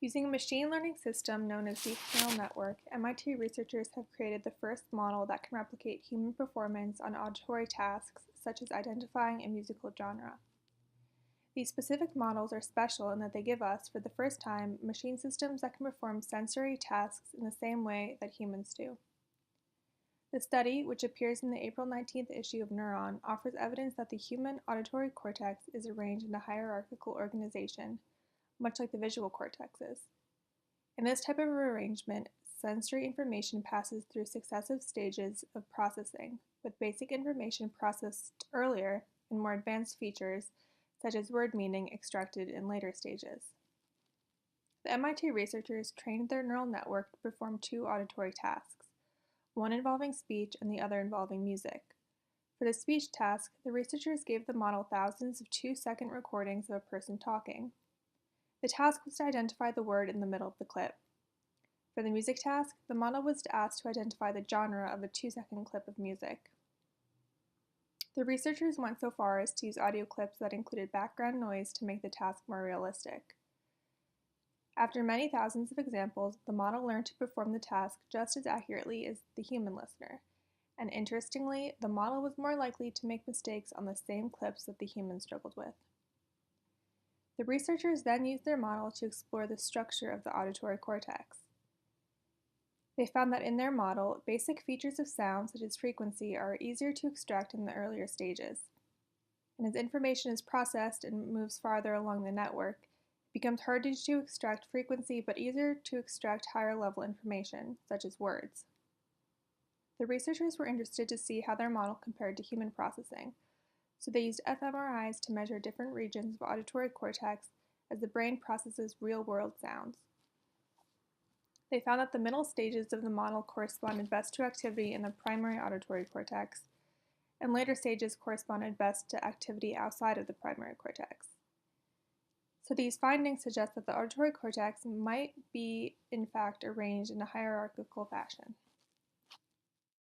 Using a machine learning system known as deep neural network, MIT researchers have created the first model that can replicate human performance on auditory tasks such as identifying a musical genre. These specific models are special in that they give us, for the first time, machine systems that can perform sensory tasks in the same way that humans do. The study, which appears in the April 19th issue of Neuron, offers evidence that the human auditory cortex is arranged in a hierarchical organization, much like the visual cortex is. In this type of arrangement, sensory information passes through successive stages of processing, with basic information processed earlier and more advanced features, such as word meaning, extracted in later stages. The MIT researchers trained their neural network to perform two auditory tasks, one involving speech and the other involving music. For the speech task, the researchers gave the model thousands of 2-second recordings of a person talking. The task was to identify the word in the middle of the clip. For the music task, the model was asked to identify the genre of a 2-second clip of music. The researchers went so far as to use audio clips that included background noise to make the task more realistic. After many thousands of examples, the model learned to perform the task just as accurately as the human listener, and interestingly, the model was more likely to make mistakes on the same clips that the human struggled with. The researchers then used their model to explore the structure of the auditory cortex. They found that in their model, basic features of sound, such as frequency, are easier to extract in the earlier stages. And as information is processed and moves farther along the network, it becomes harder to extract frequency but easier to extract higher-level information, such as words. The researchers were interested to see how their model compared to human processing, so they used fMRIs to measure different regions of auditory cortex as the brain processes real-world sounds. They found that the middle stages of the model corresponded best to activity in the primary auditory cortex, and later stages corresponded best to activity outside of the primary cortex. So these findings suggest that the auditory cortex might be, in fact, arranged in a hierarchical fashion.